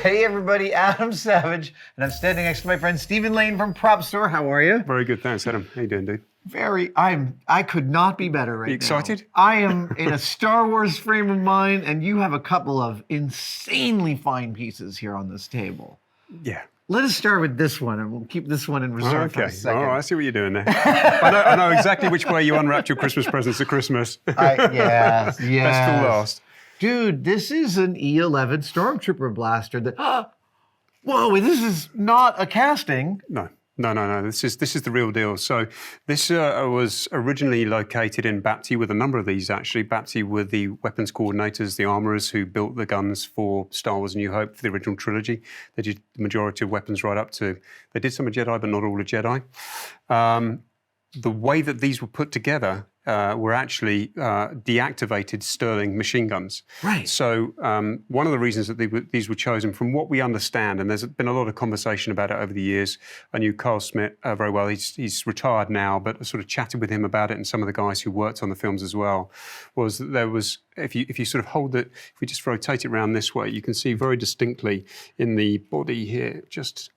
Hey everybody, Adam Savage, and I'm standing next to my friend Stephen Lane from Prop Store. How are you? Very good, thanks, Adam. How you doing, dude? I could not be better right now. You excited? I am in a Star Wars frame of mind, and you have a couple of insanely fine pieces here on this table. Yeah. Let us start with this one, and we'll keep this one in reserve for a second. I see what you're doing there. I know exactly which way you unwrapped your Christmas presents at Christmas. Yes. Best till last. Dude, this is an E11 Stormtrooper blaster that... Whoa, this is not a casting. No. This is the real deal. So this was originally located in Bapti with a number of these, actually. Bapti were the weapons coordinators, the armorers who built the guns for Star Wars: A New Hope for the original trilogy. They did the majority of weapons right up to... They did some of Jedi, but not all of Jedi. The way that these were put together were actually deactivated Sterling machine guns. Right. So one of the reasons that these were chosen, from what we understand, and there's been a lot of conversation about it over the years. I knew Carl Smith very well. He's retired now, but I sort of chatted with him about it, and some of the guys who worked on the films as well, was that there was, if you sort of hold it, if we just rotate it around this way, you can see very distinctly in the body here, just...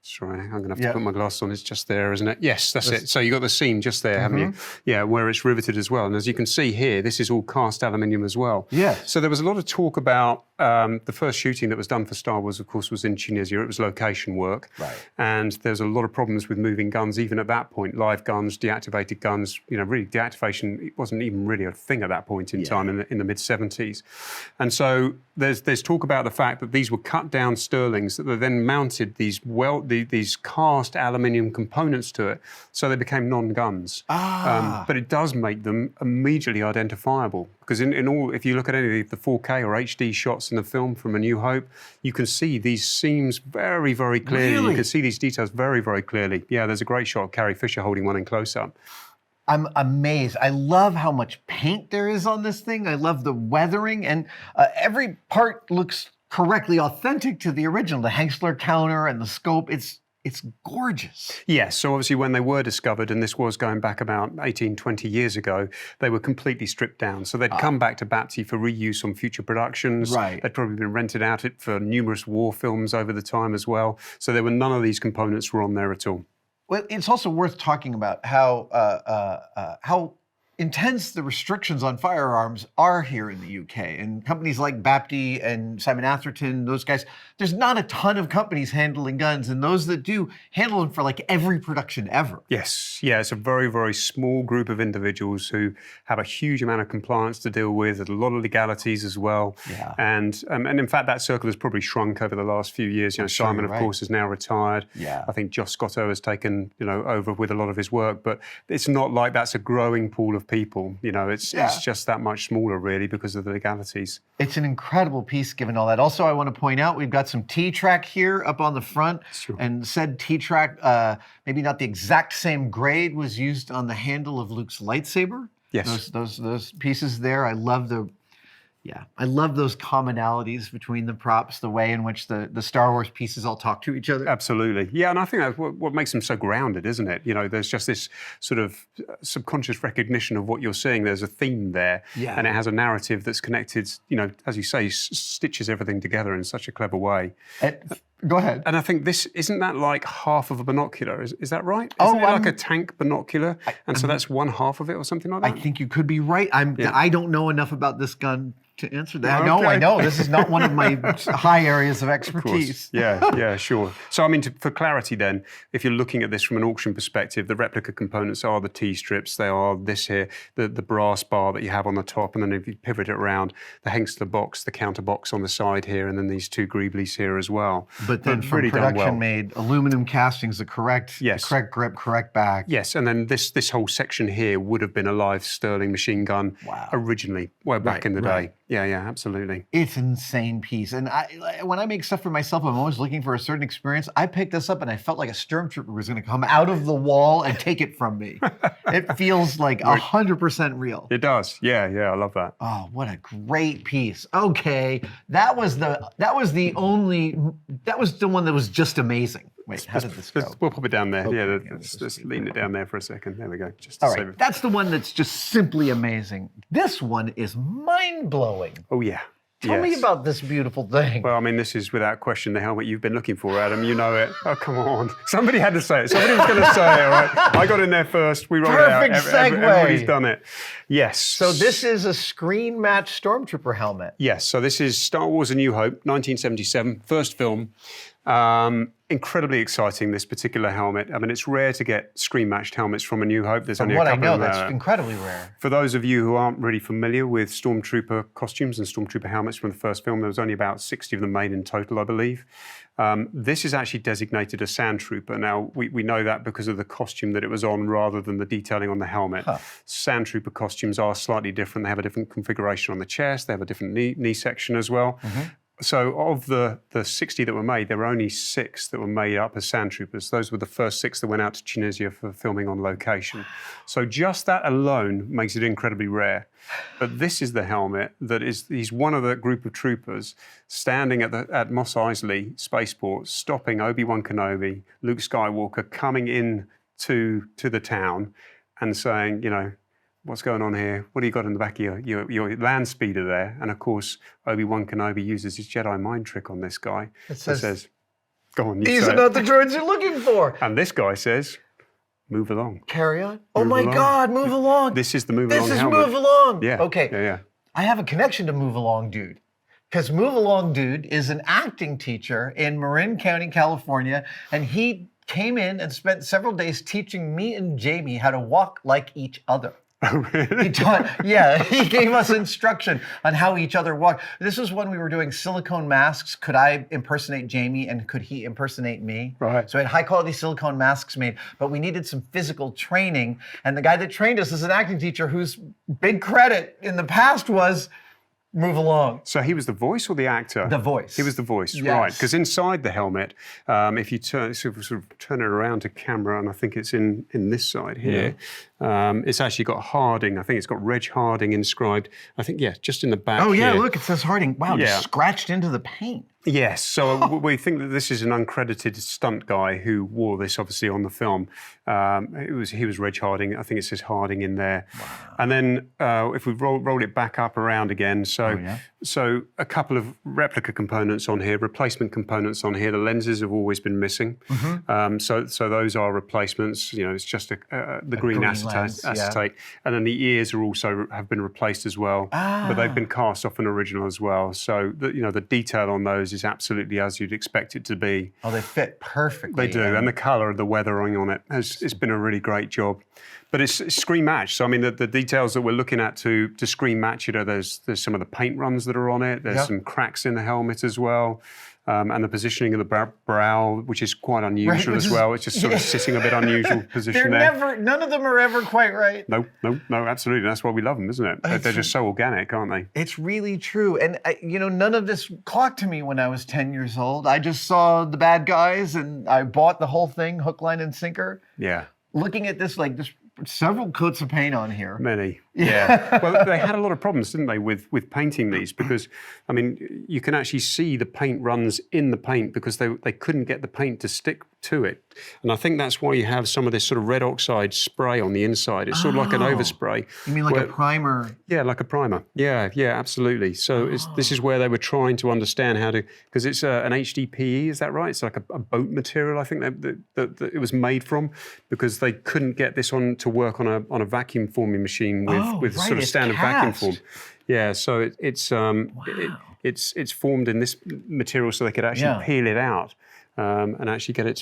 Sorry, I'm going to have to put my glasses on. It's just there, isn't it? Yes, that's it. So you've got the seam just there, haven't you? Yeah, where it's riveted as well. And as you can see here, this is all cast aluminium as well. Yeah. So there was a lot of talk about the first shooting that was done for Star Wars, of course, was in Tunisia. It was location work. Right. And there's a lot of problems with moving guns, even at that point. Live guns, deactivated guns, really deactivation, it wasn't even really a thing at that point in time in the mid-70s. And so there's talk about the fact that these were cut down Sterlings, that they then mounted these cast aluminium components to it, so they became non-guns. But it does make them immediately identifiable, because in all, if you look at any of the 4K or HD shots in the film from A New Hope, you can see these seams very, very clearly. Really? You can see these details very, very clearly. Yeah, there's a great shot of Carrie Fisher holding one in close-up. I'm amazed. I love how much paint there is on this thing. I love the weathering, and every part looks correctly authentic to the original. The Hengstler counter and the scope, it's gorgeous. Yes, so obviously when they were discovered, and this was going back about 18, 20 years ago, they were completely stripped down. So they'd come back to Bapti for reuse on future productions. Right. They'd probably been rented out for numerous war films over the time as well. So there were none of these components were on there at all. Well, it's also worth talking about how intense the restrictions on firearms are here in the UK. And companies like Bapti and Simon Atherton, those guys, there's not a ton of companies handling guns, and those that do handle them for like every production ever. Yes, yeah, it's a very, very small group of individuals who have a huge amount of compliance to deal with, a lot of legalities as well. Yeah. And in fact, that circle has probably shrunk over the last few years. Simon, of course, is now retired. Yeah. I think Josh Scotto has taken, over with a lot of his work, but it's not like that's a growing pool of people. It's just that much smaller, really, because of the legalities. It's an incredible piece, given all that. Also, I want to point out we've got some T-Track here up on the front, and said T-Track, maybe not the exact same grade, was used on the handle of Luke's lightsaber. Yes, those pieces there. I love those commonalities between the props, the way in which the Star Wars pieces all talk to each other. Absolutely. Yeah, and I think that's what makes them so grounded, isn't it? There's just this sort of subconscious recognition of what you're seeing. There's a theme there, and it has a narrative that's connected, as you say, stitches everything together in such a clever way. Go ahead. And I think isn't that like half of a binocular? Is that right? Oh, Isn't it like a tank binocular? So that's one half of it or something like that? I think you could be right. I don't know enough about this gun to answer that. Okay. I know. This is not one of my high areas of expertise. Yeah, sure. So, I mean, for clarity then, if you're looking at this from an auction perspective, the replica components are the T-strips. They are this here, the brass bar that you have on the top, and then if you pivot it around, the Hengstler box, the counter box on the side here, and then these two Greeblies here as well. But then from production made aluminum castings, the correct grip, correct back. Yes, and then this whole section here would have been a live Sterling machine gun originally, way back in the day. Yeah, absolutely. It's an insane piece. And when I make stuff for myself, I'm always looking for a certain experience. I picked this up and I felt like a stormtrooper was going to come out of the wall and take it from me. It feels like 100% real. It does. Yeah, I love that. Oh, what a great piece. Okay, that was the one that was just amazing. Wait, how did this go? We'll pop it down there. Okay, let's lean it down there for a second. There we go. All right, that's the one that's just simply amazing. This one is mind-blowing. Oh, yeah. Tell me Yes. about this beautiful thing. Well, I mean, this is without question the helmet you've been looking for, Adam. You know it. Oh, come on. Somebody had to say it. Somebody was going to say it, all right? I got in there first. We rolled Perfect it out. segue. Everybody's done it. Yes. So this is a screen-matched Stormtrooper helmet. Yes. So this is Star Wars: A New Hope, 1977, first film. Incredibly exciting, this particular helmet. I mean, it's rare to get screen-matched helmets from A New Hope. There's only What a I couple know, of them. that's incredibly rare. For those of you who aren't really familiar with Stormtrooper costumes and Stormtrooper helmets from the first film, there was only about 60 of them made in total, I believe. This is actually designated a Sand Trooper. Now, we know that because of the costume that it was on rather than the detailing on the helmet. Sand Trooper costumes are slightly different. They have a different configuration on the chest. They have a different knee section as well. So of the 60 that were made, there were only 6 that were made up as Sand Troopers. Those were the first 6 that went out to Tunisia for filming on location. So just that alone makes it incredibly rare. But this is the helmet that he's one of the group of troopers standing at Mos Eisley Spaceport, stopping Obi-Wan Kenobi, Luke Skywalker, coming in to the town and saying, you know, what's going on here? What do you got in the back of your land speeder there? And of course, Obi-Wan Kenobi uses his Jedi mind trick on this guy. It says, go on, you These say are it. not the droids you're looking for. And this guy says, move along. Carry on. Oh Move my along. God, move along. This is the move This along is helmet. Move Along. Yeah. Okay. Yeah. I have a connection to Move Along Dude. Because Move Along Dude is an acting teacher in Marin County, California. And he came in and spent several days teaching me and Jamie how to walk like each other. Oh, really? He gave us instruction on how each other walk. This was when we were doing silicone masks. Could I impersonate Jamie and could he impersonate me? Right. So we had high quality silicone masks made, but we needed some physical training. And the guy that trained us is an acting teacher whose big credit in the past was Move Along. So he was the voice or the actor? The voice. He was the voice, Yes. right? Because inside the helmet, if you turn turn it around to camera, and I think it's in this side here, it's actually got Harding. I think it's got Reg Harding inscribed. I think just in the back. Oh yeah, here. look, it says Harding. Wow, Yeah. just scratched into the paint. Yes, so we think that this is an uncredited stunt guy who wore this, obviously, on the film. He was Reg Harding. I think it says Harding in there. Wow. And then if we roll it back up around again, so a couple of replica components on here, replacement components on here. The lenses have always been missing, so those are replacements. You know, it's just the green acetate, and then the ears are also have been replaced as well, but they've been cast off an original as well. So the detail on those is absolutely as you'd expect it to be. Oh, they fit perfectly. They do, and the colour of the weathering on it it's been a really great job. But it's screen matched. So I mean, the details that we're looking at to screen match it are there's some of the paint runs that are on it. There's some cracks in the helmet as well. And the positioning of the brow, which is quite unusual as well. It's just sort of sitting a bit unusual position there. None of them are ever quite right. No, absolutely. That's why we love them, isn't it? They're just so organic, aren't they? It's really true. And, none of this clocked to me when I was 10 years old. I just saw the bad guys and I bought the whole thing, hook, line, and sinker. Yeah. Looking at this, like, there's several coats of paint on here. Many. Yeah. Well, they had a lot of problems, didn't they, with painting these? Because, I mean, you can actually see the paint runs in the paint because they couldn't get the paint to stick to it. And I think that's why you have some of this sort of red oxide spray on the inside. It's sort of like an overspray. You mean like a primer? Yeah, like a primer. Yeah, absolutely. So this is where they were trying to understand how to, because it's an HDPE, is that right? It's like a boat material, I think that it was made from, because they couldn't get this on to work on a vacuum forming machine with sort of standard vacuum form. Yeah, so it's formed in this material so they could actually peel it out and actually get it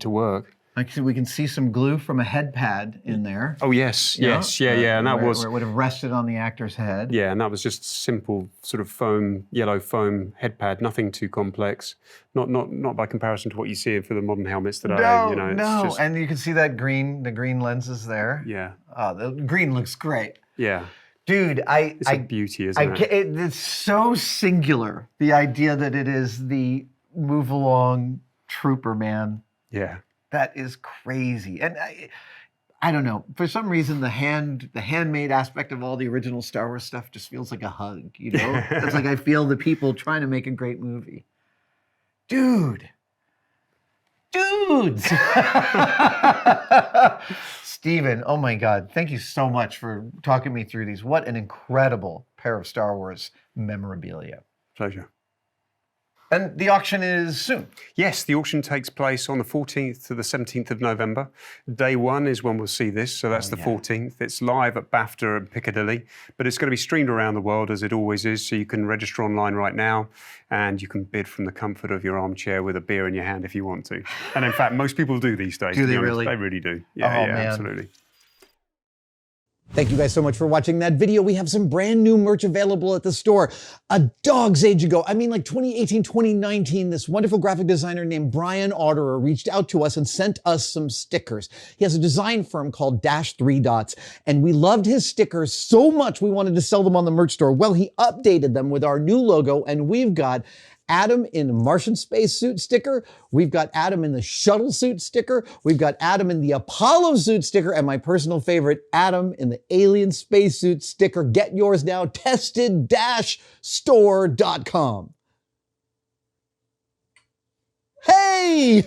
to work. Actually, we can see some glue from a head pad in there. Oh yes, and that where it would have rested on the actor's head. Yeah, and that was just simple sort of yellow foam head pad, nothing too complex. Not by comparison to what you see for the modern helmets today. No, and you can see the green lenses there. Yeah. The green looks great. Yeah. Dude, it's a beauty, isn't it? It's so singular, the idea that it is the Move Along Trooper, man. Yeah. That is crazy. And I don't know. For some reason, the handmade aspect of all the original Star Wars stuff just feels like a hug, you know? It's like I feel the people trying to make a great movie. Dudes. Steven, oh my God, thank you so much for talking me through these. What an incredible pair of Star Wars memorabilia. Pleasure. And the auction is soon. Yes, the auction takes place on the 14th to the 17th of November. Day one is when we'll see this, so that's the 14th. It's live at BAFTA in Piccadilly, but it's going to be streamed around the world as it always is, so you can register online right now and you can bid from the comfort of your armchair with a beer in your hand if you want to. And in fact, most people do these days. Do they to be honest. really? They really do. Yeah, Oh, man. absolutely. Thank you guys so much for watching that video. We have some brand new merch available at the store. A dog's age ago, I mean like 2018, 2019, this wonderful graphic designer named Brian Otterer reached out to us and sent us some stickers. He has a design firm called Dash 3 Dots, and we loved his stickers so much we wanted to sell them on the merch store. Well, he updated them with our new logo, and we've got Adam in Martian spacesuit sticker. We've got Adam in the shuttle suit sticker. We've got Adam in the Apollo suit sticker. And my personal favorite, Adam in the alien spacesuit sticker. Get yours now, tested-store.com. Hey!